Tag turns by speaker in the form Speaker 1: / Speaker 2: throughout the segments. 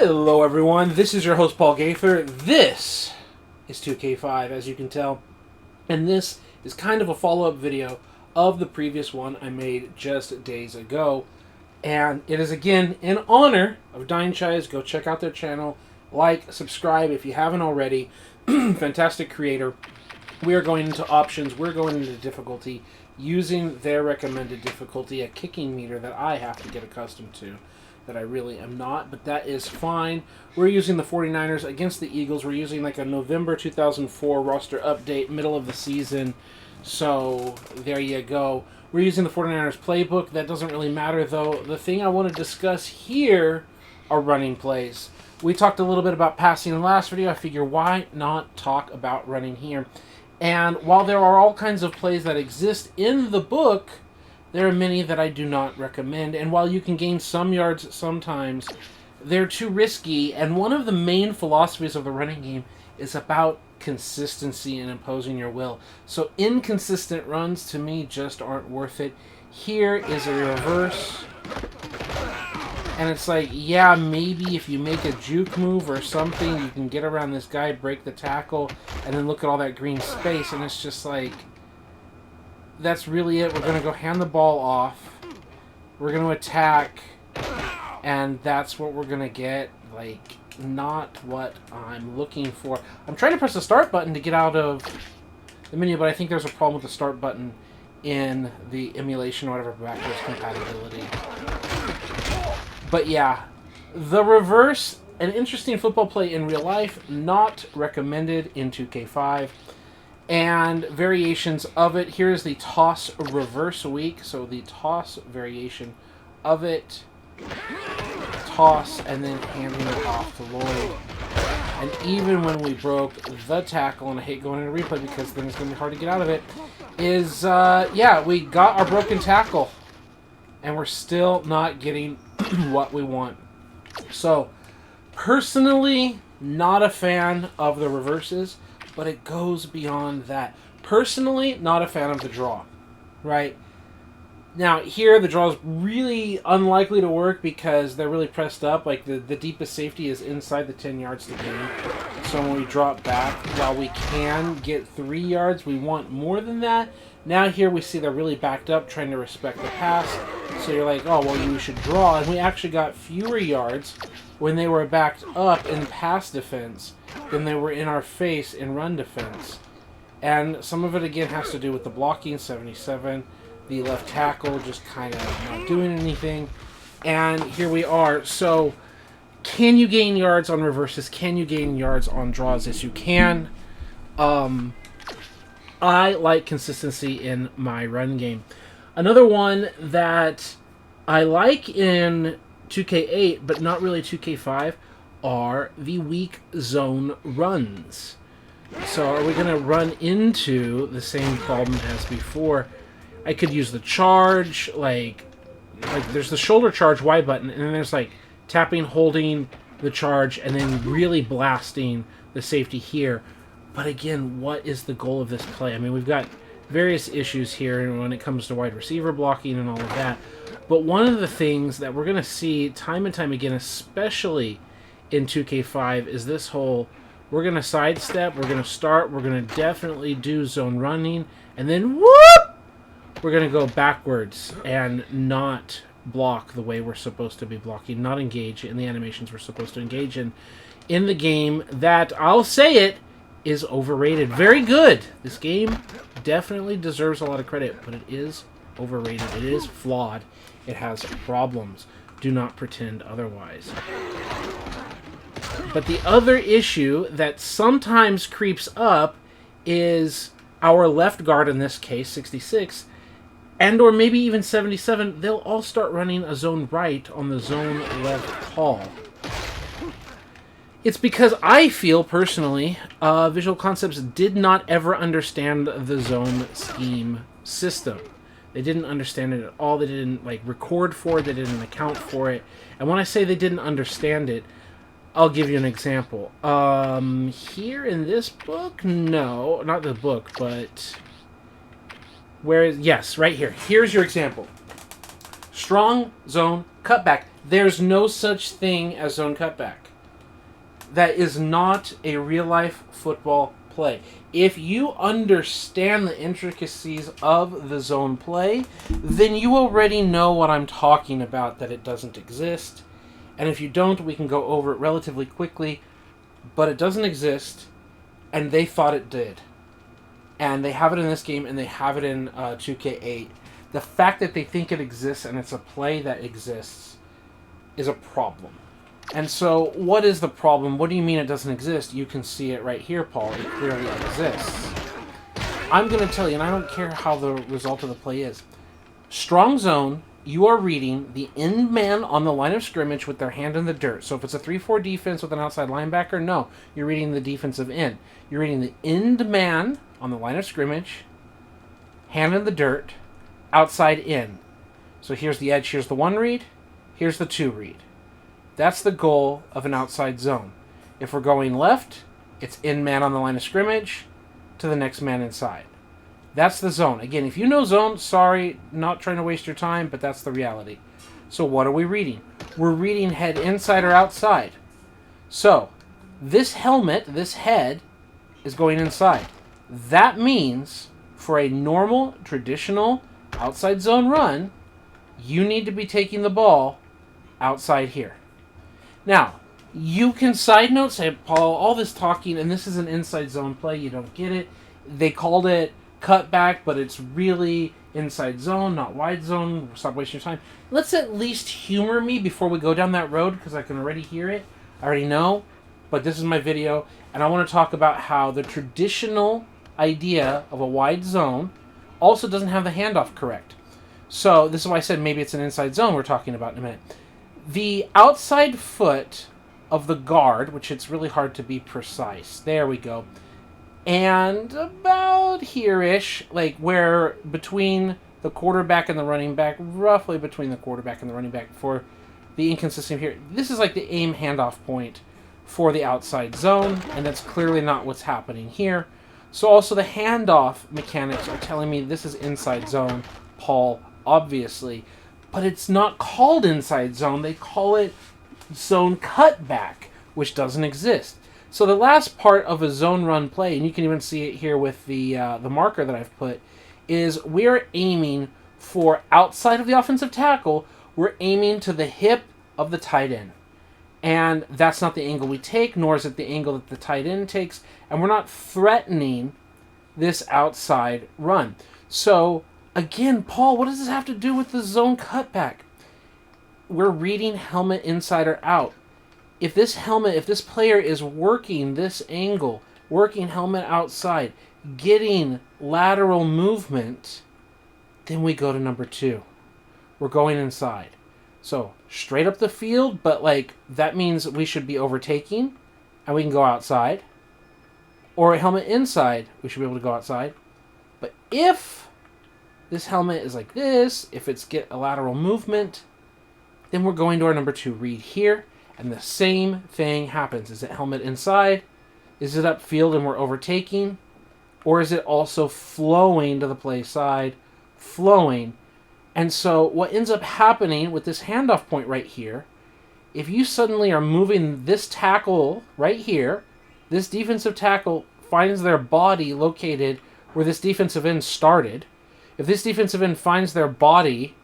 Speaker 1: Hello everyone, this is your host Paul Gaither. This is 2K5 as you can tell, and this is kind of a follow-up video of the previous one I made just days ago, and it is again in honor of Dying Chise. Go check out their channel, like, subscribe if you haven't already. Fantastic creator. We are going into options, we're going into difficulty using their recommended difficulty, a kicking meter that I have to get accustomed to. That I really am not, but that is fine. We're using the 49ers against the Eagles. We're using like a November 2004 roster update, middle of the season. So there you go. We're using the 49ers playbook. That doesn't really matter though. The thing I want to discuss here are running plays. We talked a little bit about passing in the last video. I figure why not talk about running here? And while there are all kinds of plays that exist in the book, there are many that I do not recommend, and while you can gain some yards sometimes, they're too risky, and one of the main philosophies of the running game is about consistency and imposing your will. So inconsistent runs, to me, just aren't worth it. Here is a reverse, and it's like, yeah, maybe if you make a juke move or something, you can get around this guy, break the tackle, and then look at all that green space, and it's just like, that's really it. We're going to go hand the ball off. We're going to attack. And that's what we're going to get. Like, not what I'm looking for. I'm trying to press the start button to get out of the menu, but I think there's a problem with the start button in the emulation or whatever, backwards compatibility. But yeah, the reverse, an interesting football play in real life, not recommended in 2K5. And variations of it. Here's the toss reverse week. So the toss variation of it. Toss and then handing it off to Lloyd. And even when we broke the tackle, and I hate going into replay because then it's going to be hard to get out of it, is, yeah, we got our broken tackle. And we're still not getting what we want. So, personally, not a fan of the reverses. But it goes beyond that. Personally, not a fan of the draw, right? Now, here, the draw is really unlikely to work because they're really pressed up. Like, the deepest safety is inside the 10 yards to gain. So when we drop back, while we can get 3 yards, we want more than that. Now here we see they're really backed up, trying to respect the pass. So you're like, oh, well, you should draw. And we actually got fewer yards when they were backed up in pass defense than they were in our face in run defense. And some of it, again, has to do with the blocking, 77. The left tackle just kind of not doing anything. And here we are. So can you gain yards on reverses? Can you gain yards on draws? Yes, you can. I like consistency in my run game. Another one that I like in 2K8, but not really 2K5, are the weak zone runs. So are we going to run into the same problem as before? I could use the charge, like there's the shoulder charge Y button, and then there's like tapping, holding the charge, and then really blasting the safety here. But again, what is the goal of this play? I mean, we've got various issues here when it comes to wide receiver blocking and all of that. But one of the things that we're going to see time and time again, especially in 2K5, is this whole, we're going to sidestep, we're going to start, we're going to definitely do zone running, and then whoop! We're going to go backwards and not block the way we're supposed to be blocking, not engage in the animations we're supposed to engage in the game that, I'll say it, is overrated. Very good. This game definitely deserves a lot of credit, but it is overrated. It is flawed. It has problems. Do not pretend otherwise. But the other issue that sometimes creeps up is our left guard, in this case, 66, and or maybe even 77, they'll all start running a zone right on the zone left call. It's because I feel, personally, Visual Concepts did not ever understand the zone scheme system. They didn't understand it at all. They didn't record for it. They didn't account for it. And when I say they didn't understand it, I'll give you an example. Here in this book, no, not the book, but yes, right here. Here's your example. Strong zone cutback. There's no such thing as zone cutback. That is not a real-life football play. If you understand the intricacies of the zone play, then you already know what I'm talking about, that it doesn't exist. And if you don't, we can go over it relatively quickly. But it doesn't exist, and they thought it did. And they have it in this game, and they have it in 2K8. The fact that they think it exists, and it's a play that exists, is a problem. And so, what is the problem? What do you mean it doesn't exist? You can see it right here, Paul. It clearly exists. I'm going to tell you, and I don't care how the result of the play is. Strong zone, you are reading the end man on the line of scrimmage with their hand in the dirt. So if it's a 3-4 defense with an outside linebacker, no. You're reading the defensive end. You're reading the end man on the line of scrimmage, hand in the dirt, outside in. So here's the edge, here's the 1 read, here's the 2 read. That's the goal of an outside zone. If we're going left, it's in man on the line of scrimmage to the next man inside. That's the zone. Again, if you know zone, sorry, not trying to waste your time, but that's the reality. So what are we reading? We're reading head inside or outside. So this helmet, this head, is going inside. That means for a normal, traditional outside zone run, you need to be taking the ball outside here. Now, you can side note say, Paul, all this talking, and this is an inside zone play, you don't get it. They called it cutback, but it's really inside zone, not wide zone. Stop wasting your time. Let's at least humor me before we go down that road, because I can already hear it. I already know, but this is my video, and I want to talk about how the traditional idea of a wide zone also doesn't have the handoff correct. So this is why I said maybe it's an inside zone we're talking about in a minute. The outside foot of the guard, which it's really hard to be precise. There we go. And about here-ish, like where between the quarterback and the running back, roughly between the quarterback and the running back for the inconsistency here. This is like the aim handoff point for the outside zone, and that's clearly not what's happening here. So also the handoff mechanics are telling me this is inside zone, Paul, obviously. But it's not called inside zone. They call it zone cutback, which doesn't exist. So the last part of a zone run play, and you can even see it here with the marker that I've put, is we're aiming for outside of the offensive tackle. We're aiming to the hip of the tight end. And that's not the angle we take, nor is it the angle that the tight end takes. And we're not threatening this outside run. So again, Paul, what does this have to do with the zone cutback? We're reading helmet inside or out. If this player is working this angle, working helmet outside, getting lateral movement, then we go to number 2. We're going inside. So straight up the field, but like that means we should be overtaking and we can go outside. Or a helmet inside, we should be able to go outside. But if this helmet is like this, if it's get a lateral movement, then we're going to our number 2 read here, and the same thing happens. Is it helmet inside? Is it upfield and we're overtaking? Or is it also flowing to the play side? Flowing. And so what ends up happening with this handoff point right here, if you suddenly are moving this tackle right here, this defensive tackle finds their body located where this defensive end started. If this defensive end finds their body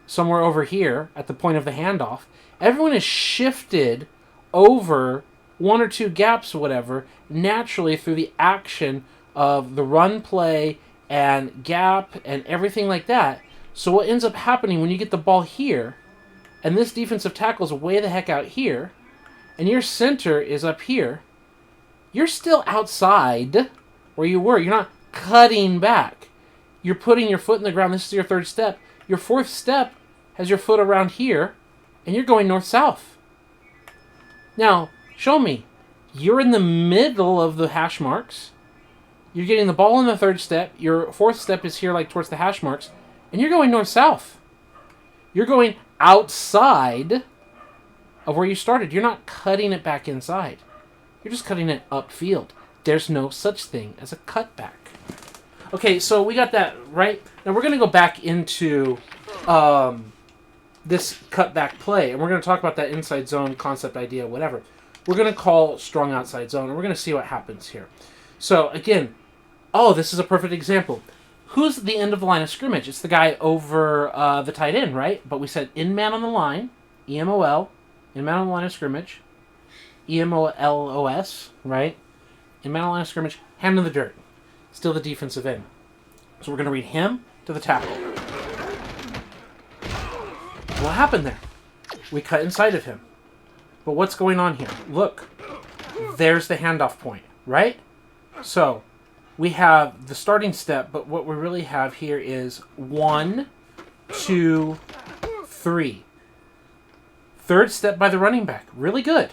Speaker 1: somewhere over here at the point of the handoff, everyone is shifted over 1 or 2 gaps or whatever naturally through the action of the run play and gap and everything like that. So what ends up happening when you get the ball here, and this defensive tackle's way the heck out here, and your center is up here, you're still outside where you were. You're not cutting back. You're putting your foot in the ground. This is your 3rd step. Your 4th step has your foot around here, and you're going north-south. Now, show me. You're in the middle of the hash marks. You're getting the ball in the 3rd step. Your 4th step is here, like towards the hash marks, and you're going north-south. You're going outside of where you started. You're not cutting it back inside. You're just cutting it upfield. There's no such thing as a cutback. Okay, so we got that right. Now we're going to go back into this cutback play, and we're going to talk about that inside zone concept idea, whatever. we're going to call strong outside zone, and we're going to see what happens here. So, again, this is a perfect example. Who's at the end of the line of scrimmage? It's the guy over the tight end, right? But we said in man on the line, EMOL, in man on the line of scrimmage, EMOLOS, right? In man on the line of scrimmage, hand in the dirt. Still the defensive end. So we're going to read him to the tackle. What happened there? We cut inside of him. But what's going on here? Look, there's the handoff point, right? So we have the starting step, but what we really have here is 1, 2, 3. Third step by the running back. Really good.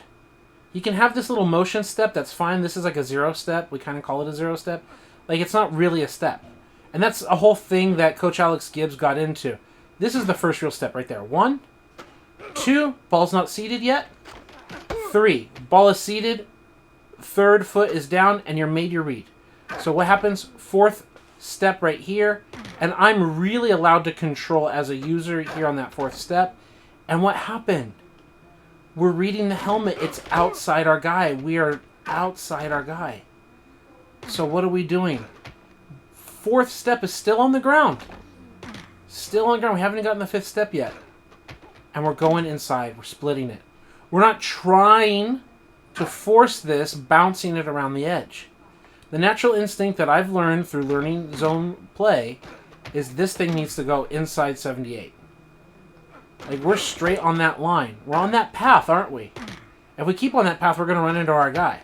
Speaker 1: You can have this little motion step. That's fine. This is like a 0 step. We kind of call it a 0 step. Like, it's not really a step. And that's a whole thing that Coach Alex Gibbs got into. This is the first real step right there. 1, 2, ball's not seated yet. 3, ball is seated. Third foot is down, and you're made your read. So what happens? Fourth step right here. And I'm really allowed to control as a user here on that fourth step. And what happened? We're reading the helmet. It's outside our guy. We are outside our guy. So what are we doing? Fourth step is still on the ground. Still on the ground. We haven't gotten the fifth step yet. And we're going inside. We're splitting it. We're not trying to force this, bouncing it around the edge. The natural instinct that I've learned through learning zone play is this thing needs to go inside 78. Like, we're straight on that line. We're on that path, aren't we? If we keep on that path, we're going to run into our guy.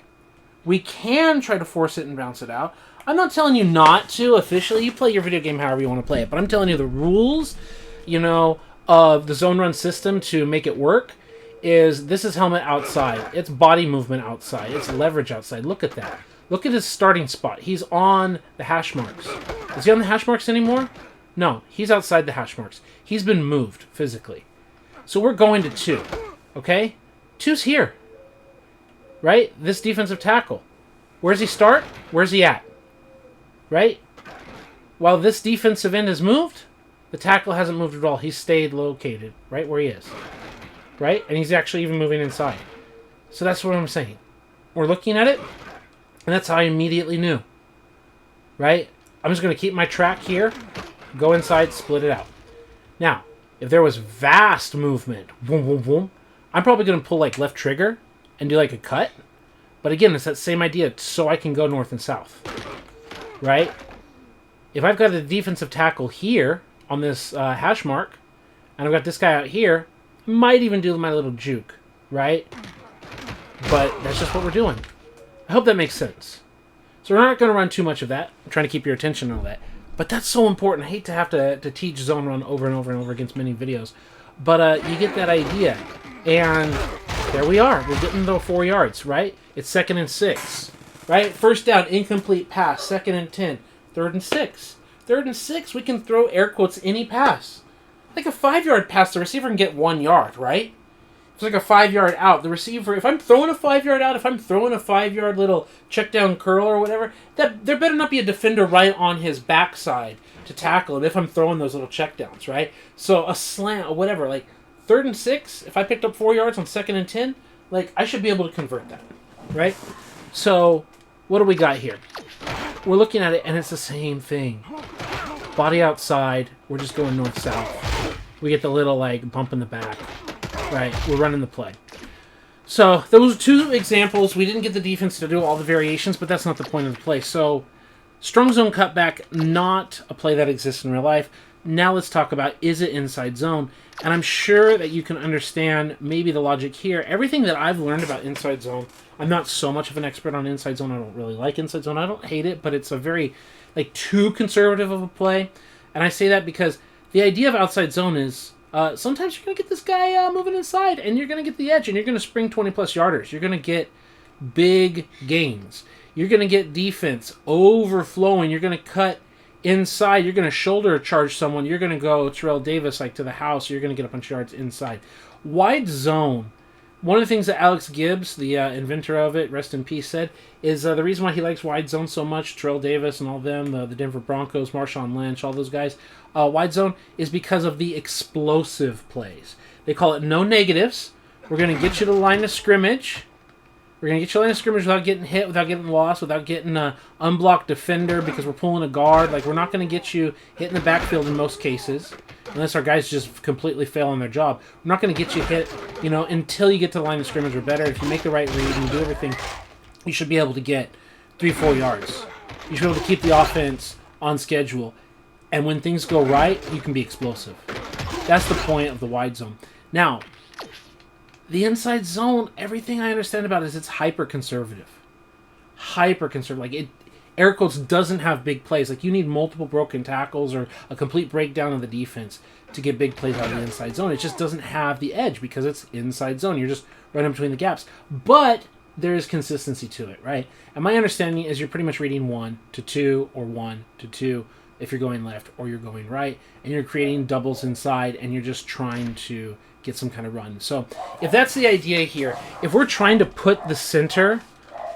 Speaker 1: We can try to force it and bounce it out. I'm not telling you not to officially. You play your video game however you want to play it. But I'm telling you the rules, of the zone run system to make it work is this is helmet outside. It's body movement outside. It's leverage outside. Look at that. Look at his starting spot. He's on the hash marks. Is he on the hash marks anymore? No, he's outside the hash marks. He's been moved physically. So we're going to 2, okay? 2's here, right? This defensive tackle. Where's he start? Where's he at? Right? While this defensive end has moved, the tackle hasn't moved at all. He's stayed located right where he is, right? And he's actually even moving inside. So that's what I'm saying. We're looking at it, and that's how I immediately knew, right? I'm just going to keep my track here, go inside, split it out. Now, if there was vast movement, boom, boom, boom, I'm probably going to pull like left trigger and do like a cut. But again, it's that same idea so I can go north and south, right? If I've got a defensive tackle here on this hash mark, and I've got this guy out here, I might even do my little juke, right? But that's just what we're doing. I hope that makes sense. So we're not going to run too much of that. I'm trying to keep your attention on all that. But that's so important. I hate to have to teach zone run over and over and over against many videos. But you get that idea. And there we are. We're getting the 4 yards, right? It's 2nd and 6, right? First down, incomplete pass. 2nd and 10. 3rd and 6. 3rd and 6, we can throw air quotes any pass. Like a 5-yard pass, the receiver can get 1 yard, right? It's like a 5-yard out. The receiver, if I'm throwing a 5-yard out, if I'm throwing a 5-yard little check down curl or whatever, that there better not be a defender right on his backside to tackle him if I'm throwing those little check downs, right? So a slant or whatever, like 3rd and 6, if I picked up 4 yards on 2nd and 10, like I should be able to convert that, right? So what do we got here? We're looking at it and it's the same thing. Body outside, we're just going north-south. We get the little like bump in the back. Right, we're running the play. So, those 2 examples. We didn't get the defense to do all the variations, but that's not the point of the play. So, strong zone cutback, not a play that exists in real life. Now let's talk about, is it inside zone? And I'm sure that you can understand maybe the logic here. Everything that I've learned about inside zone, I'm not so much of an expert on inside zone. I don't really like inside zone. I don't hate it, but it's a very, too conservative of a play. And I say that because the idea of outside zone is, sometimes you're going to get this guy moving inside, and you're going to get the edge, and you're going to spring 20-plus yarders. You're going to get big gains. You're going to get defense overflowing. You're going to cut inside. You're going to shoulder charge someone. You're going to go Terrell Davis to the house. You're going to get a bunch of yards inside. Wide zone. One of the things that Alex Gibbs, the inventor of it, rest in peace, said is the reason why he likes wide zone so much, Terrell Davis and all them, the Denver Broncos, Marshawn Lynch, all those guys, wide zone is because of the explosive plays. They call it no negatives. We're going to get you to the line of scrimmage, We're going to get your line of scrimmage without getting hit, without getting lost, without getting an unblocked defender because we're pulling a guard. Like, we're not going to get you hit in the backfield in most cases, unless our guys just completely fail on their job. We're not going to get you hit, until you get to the line of scrimmage or better. If you make the right read and you do everything, you should be able to get 3-4 yards. You should be able to keep the offense on schedule. And when things go right, you can be explosive. That's the point of the wide zone. Now, the inside zone, everything I understand about it is it's hyper-conservative. Hyper-conservative. Like, air quotes, doesn't have big plays. Like, you need multiple broken tackles or a complete breakdown of the defense to get big plays out of the inside zone. It just doesn't have the edge because it's inside zone. You're just running between the gaps. But there is consistency to it, right? And my understanding is you're pretty much reading 1 to 2 or 1 to 2 if you're going left or you're going right. And you're creating doubles inside and you're just trying to get some kind of run. So if that's the idea here, if we're trying to put the center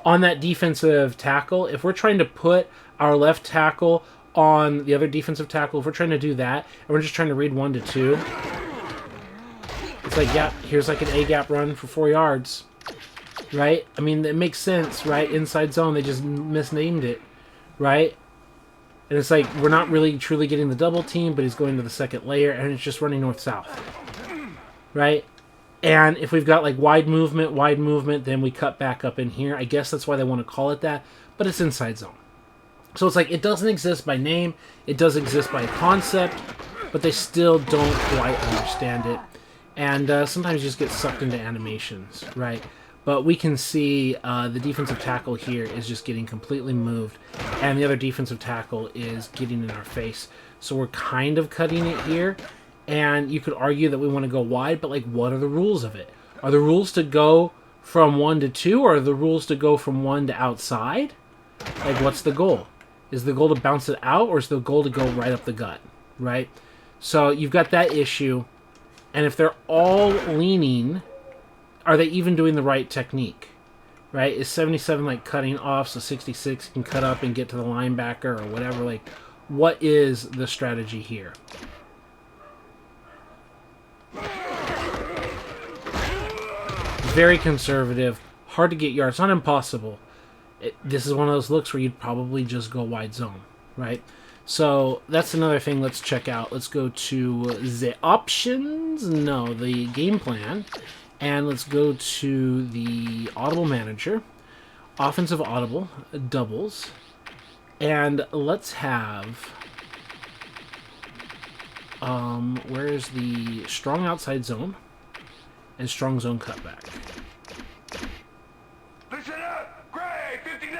Speaker 1: on that defensive tackle, if we're trying to put our left tackle on the other defensive tackle, if we're trying to do that, and we're just trying to read 1 to 2, it's like, yeah, here's like an A-gap run for 4 yards, right? I mean, it makes sense, right? Inside zone, they just misnamed it, right? And it's like, we're not really truly getting the double team, but he's going to the second layer, and it's just running north-south. Right? And if we've got like wide movement, then we cut back up in here. I guess that's why they want to call it that, but it's inside zone. So it's like it doesn't exist by name, it does exist by concept, but they still don't quite understand it. And sometimes you just get sucked into animations, right? But we can see the defensive tackle here is just getting completely moved, and the other defensive tackle is getting in our face. So we're kind of cutting it here. And you could argue that we want to go wide, but like, what are the rules of it? Are the rules to go from 1 to 2, or are the rules to go from 1 to outside? Like, what's the goal? Is the goal to bounce it out, or is the goal to go right up the gut, right? So you've got that issue, and if they're all leaning, are they even doing the right technique, right? Is 77 like cutting off so 66 can cut up and get to the linebacker or whatever? Like, what is the strategy here? Very conservative, hard to get yards, not impossible. This is one of those looks where you'd probably just go wide zone, right? So that's another thing let's check out. Let's go to the options, no, the game plan, and let's go to the audible manager, offensive audible, doubles, and let's have, where's the strong outside zone? And strong zone cutback.
Speaker 2: Listen up, Gray 59.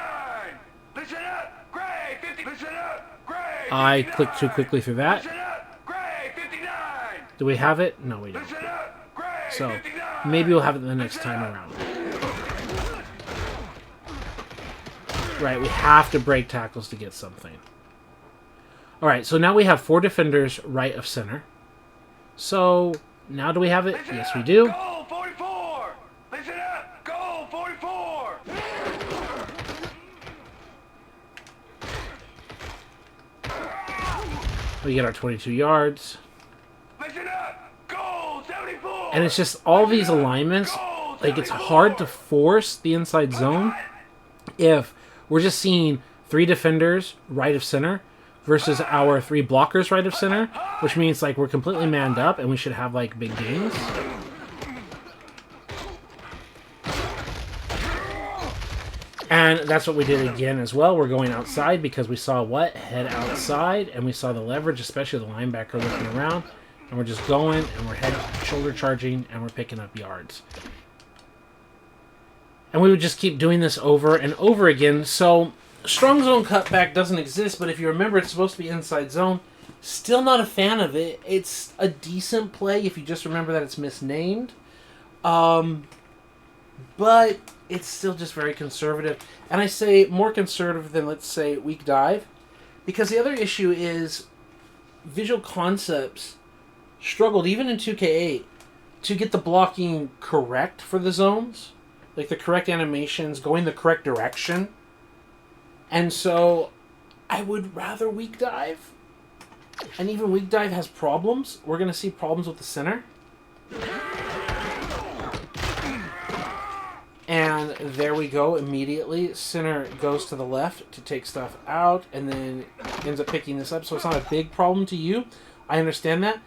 Speaker 2: Listen up, Gray 50. Listen up, Gray 59.
Speaker 1: I clicked too quickly through that.
Speaker 2: Listen up, Gray 59.
Speaker 1: Do we have it? No, we don't.
Speaker 2: Listen up, Gray
Speaker 1: So
Speaker 2: 59.
Speaker 1: maybe we'll have it the next time around. Right, we have to break tackles to get something. All right, so now we have 4 defenders right of center. So now do we have it?
Speaker 2: Listen
Speaker 1: Yes,
Speaker 2: up,
Speaker 1: we do.
Speaker 2: Goal 44. Listen up, goal 44.
Speaker 1: We get our 22 yards.
Speaker 2: Listen up, goal 74.
Speaker 1: And it's just all these alignments, like it's hard to force the inside zone if we're just seeing 3 defenders right of center versus our 3 blockers right of center, which means like we're completely manned up and we should have like big gains. And that's what we did again as well. We're going outside because we saw what? Head outside, and we saw the leverage, especially the linebacker looking around. And we're just going, and we're head, shoulder charging, and we're picking up yards. And we would just keep doing this over and over again. So strong zone cutback doesn't exist, but if you remember, it's supposed to be inside zone. Still not a fan of it. It's a decent play if you just remember that it's misnamed. But it's still just very conservative. And I say more conservative than, let's say, weak dive. Because the other issue is visual concepts struggled, even in 2K8, to get the blocking correct for the zones. Like the correct animations, going the correct direction. And so I would rather weak dive. And even weak dive has problems. We're going to see problems with the center. And there we go. Immediately, center goes to the left to take stuff out, and then ends up picking this up. So it's not a big problem to you. I understand that.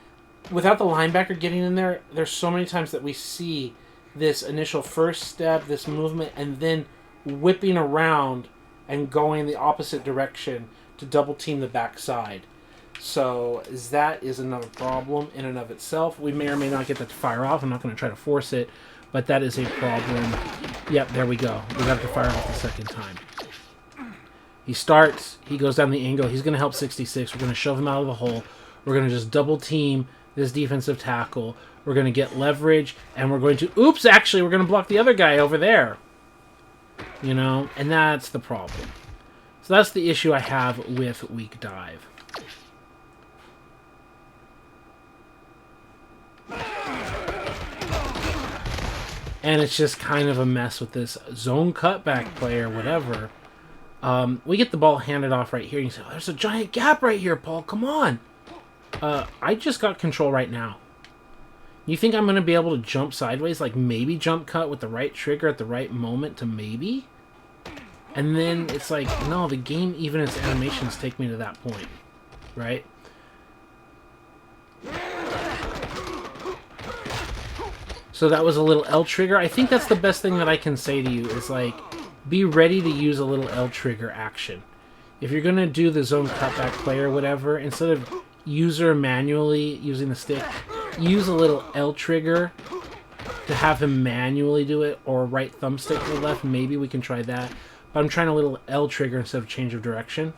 Speaker 1: Without the linebacker getting in there, there's so many times that we see this initial first step, this movement, and then whipping around and going the opposite direction to double team the backside. So that is another problem in and of itself. We may or may not get that to fire off. I'm not going to try to force it, but that is a problem. Yep, there we go. We got it to fire off the second time. He starts. He goes down the angle. He's going to help 66. We're going to shove him out of the hole. We're going to just double team this defensive tackle. We're going to get leverage, and we're going to... Oops, actually, we're going to block the other guy over there. You know, and that's the problem. So that's the issue I have with weak dive. And it's just kind of a mess with this zone cutback play or whatever. We get the ball handed off right here. And you say, oh, there's a giant gap right here, Paul. Come on. I just got control right now. You think I'm going to be able to jump sideways? Like maybe jump cut with the right trigger at the right moment to maybe? And then it's like, no, the game, even its animations take me to that point. Right? So that was a little L trigger. I think that's the best thing that I can say to you is like, be ready to use a little L trigger action. If you're going to do the zone cutback play or whatever, instead of user manually using the stick, use a little L trigger to have him manually do it, or right thumbstick to the left. Maybe we can try that. But I'm trying a little L trigger instead of change of direction.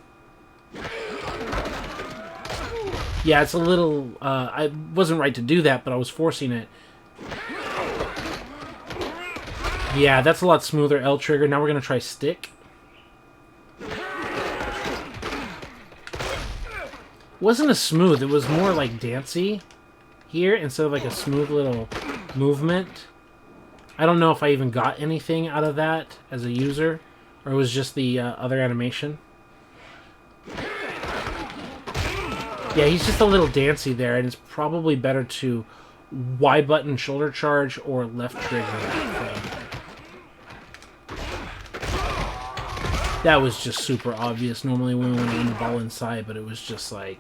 Speaker 1: Yeah, it's a little... I wasn't right to do that, but I was forcing it. Yeah, that's a lot smoother L trigger. Now we're going to try stick. Wasn't as smooth. It was more like dancey here instead of like a smooth little movement. I don't know if I even got anything out of that as a user, or it was just the other animation. Yeah, he's just a little dancey there, and it's probably better to Y button shoulder charge or left trigger that thing. That was just super obvious. Normally when we want to run the ball inside, but it was just like...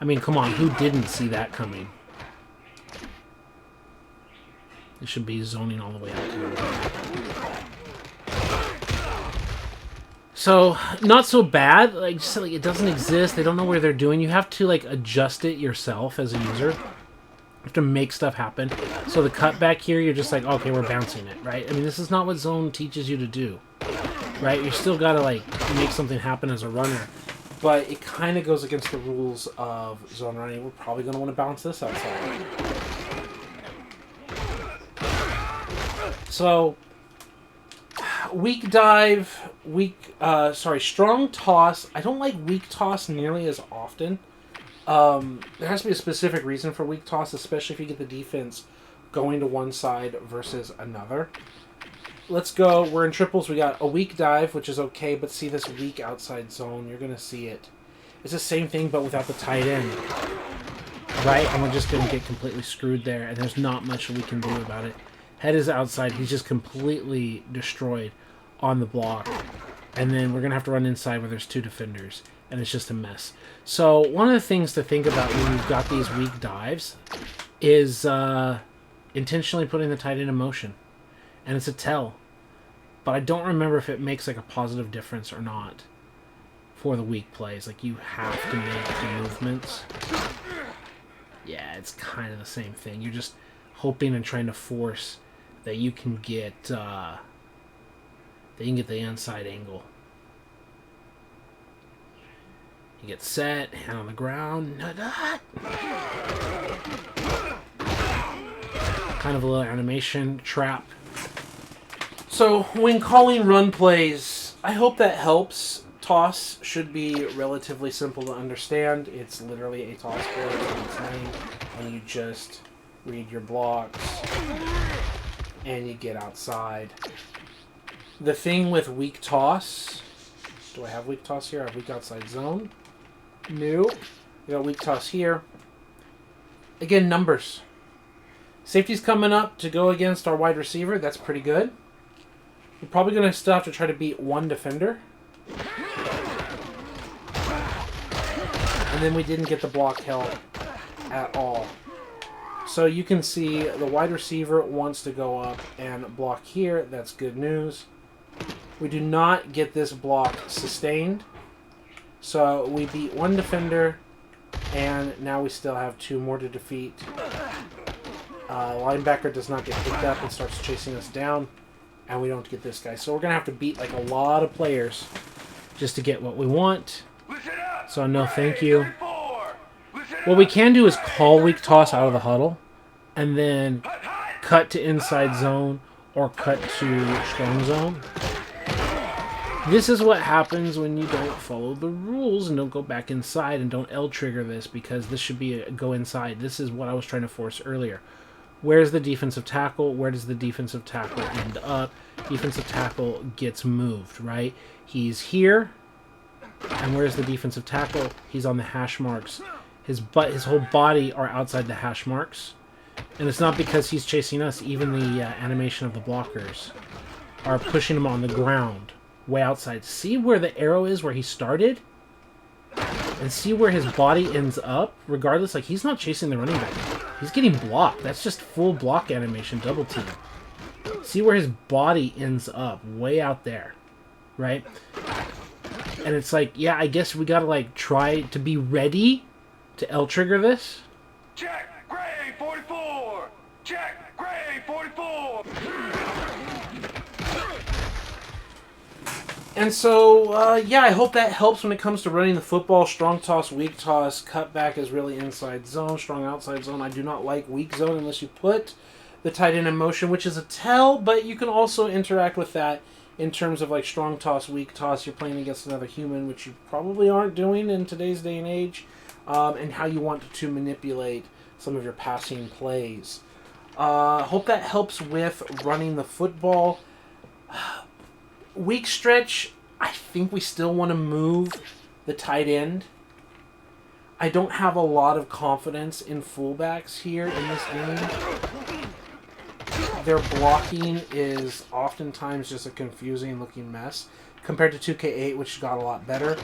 Speaker 1: I mean, come on, who didn't see that coming? It should be zoning all the way out to the right. So, not so bad. Like, just like it doesn't exist. They don't know where they're doing. You have to like adjust it yourself as a user. You have to make stuff happen. So the cutback here, you're just like, okay, we're bouncing it, right? I mean, this is not what zone teaches you to do, right? You still got to like make something happen as a runner. But it kind of goes against the rules of zone running. We're probably going to want to bounce this outside. So, weak dive, strong toss. I don't like weak toss nearly as often. There has to be a specific reason for weak toss, especially if you get the defense going to one side versus another. Let's go. We're in triples. We got a weak dive, which is okay, but see this weak outside zone. You're going to see it. It's the same thing, but without the tight end. Right? And we're just going to get completely screwed there, and there's not much we can do about it. Head is outside. He's just completely destroyed on the block. And then we're going to have to run inside where there's two defenders, and it's just a mess. So one of the things to think about when you've got these weak dives is intentionally putting the tight end in motion. And it's a tell. But I don't remember if it makes like a positive difference or not for the weak plays. Like you have to make the movements. Yeah, it's kind of the same thing. You're just hoping and trying to force that you can get the inside angle. You get set, hand on the ground. Kind of a little animation trap. So, when calling run plays, I hope that helps. Toss should be relatively simple to understand. It's literally a toss play, its name, and you just read your blocks, and you get outside. The thing with weak toss... Do I have weak toss here? I have weak outside zone. Nope. We got weak toss here. Again, numbers. Safety's coming up to go against our wide receiver. That's pretty good. We're probably going to still have to try to beat one defender. And then we didn't get the block help at all. So you can see the wide receiver wants to go up and block here. That's good news. We do not get this block sustained. So we beat one defender, and now we still have 2 more to defeat. Linebacker does not get picked up and starts chasing us down, and we don't get this guy. So we're going to have to beat like a lot of players just to get what we want. So no thank you. What we can do is call weak toss out of the huddle, and then cut to inside zone or cut to strong zone. This is what happens when you don't follow the rules and don't go back inside and don't L trigger this, because this should be a go inside. This is what I was trying to force earlier. Where's the defensive tackle? Where does the defensive tackle end up? Defensive tackle gets moved, right? He's here. And where's the defensive tackle? He's on the hash marks. His whole body are outside the hash marks. And it's not because he's chasing us. Even the animation of the blockers are pushing him on the ground, way outside. See where the arrow is, where he started? And see where his body ends up? Regardless, like, he's not chasing the running back. He's getting blocked. That's just full block animation, double team. See where his body ends up, way out there, right? And it's like, yeah, I guess we gotta, like, try to be ready to L-trigger this.
Speaker 2: Check, Gray 44! Check, Gray 44!
Speaker 1: And so, yeah, I hope that helps when it comes to running the football. Strong toss, weak toss, cutback is really inside zone, strong outside zone. I do not like weak zone unless you put the tight end in motion, which is a tell, but you can also interact with that in terms of like strong toss, weak toss. You're playing against another human, which you probably aren't doing in today's day and age, and how you want to manipulate some of your passing plays. Hope that helps with running the football. Weak stretch, I think we still want to move the tight end. I don't have a lot of confidence in fullbacks here in this game. Their blocking is oftentimes just a confusing looking mess. Compared to 2K8, which got a lot better,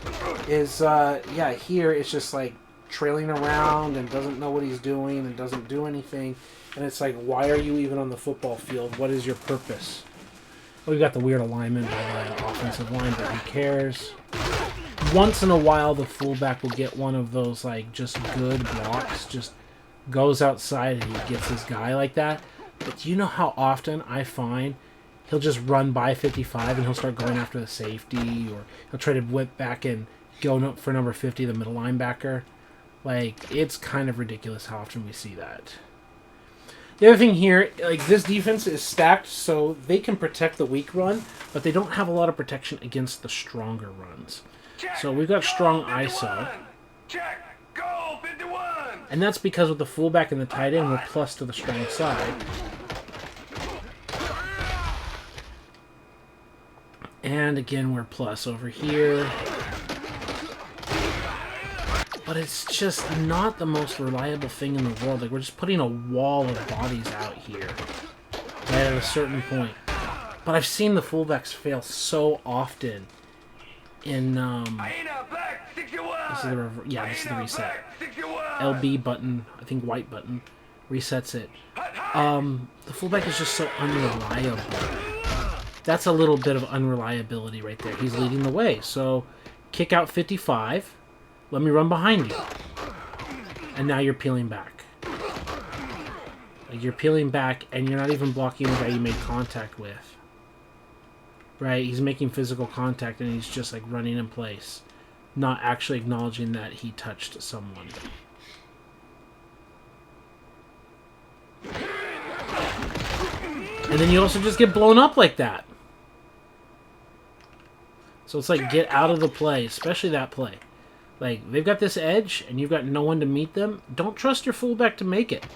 Speaker 1: yeah, here it's just like trailing around and doesn't know what he's doing and doesn't do anything. And it's like, why are you even on the football field? What is your purpose? We've got the weird alignment by the offensive line, but who cares? Once in a while, the fullback will get one of those, like, just good blocks. Just goes outside and he gets his guy like that. But do you know how often I find he'll just run by 55 and he'll start going after the safety, or he'll try to whip back and go for number 50, the middle linebacker? Like, it's kind of ridiculous how often we see that. The other thing here, like, this defense is stacked so they can protect the weak run, but they don't have a lot of protection against the stronger runs. So we've got strong ISO.
Speaker 2: Check, go 51!
Speaker 1: And that's because with the fullback and the tight end, we're plus to the strong side. And again, we're plus over here. But it's just not the most reliable thing in the world. Like, we're just putting a wall of bodies out here right at a certain point. But I've seen the fullbacks fail so often in, this is the, this is the reset. LB button, I think white button, resets it. The fullback is just so unreliable. That's a little bit of unreliability right there. He's leading the way. So, kick out 55. Let me run behind you. And now you're peeling back. Like, you're peeling back and you're not even blocking the guy you made contact with. Right? He's making physical contact and he's just like running in place. Not actually acknowledging that he touched someone. And then you also just get blown up like that. So it's like, get out of the play, especially that play. Like, they've got this edge, and you've got no one to meet them. Don't trust your fullback to make it.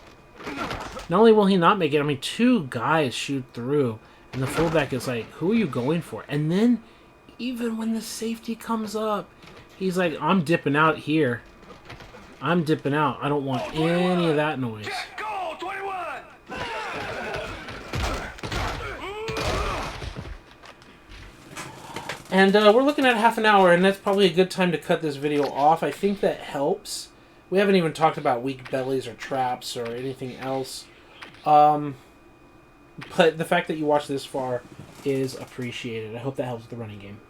Speaker 1: Not only will he not make it, I mean, 2 guys shoot through, and the fullback is like, who are you going for? And then, even when the safety comes up, he's like, I'm dipping out here. I'm dipping out. I don't want any of that noise. And we're looking at half an hour, and that's probably a good time to cut this video off. I think that helps. We haven't even talked about weak bellies or traps or anything else. But the fact that you watched this far is appreciated. I hope that helps with the running game.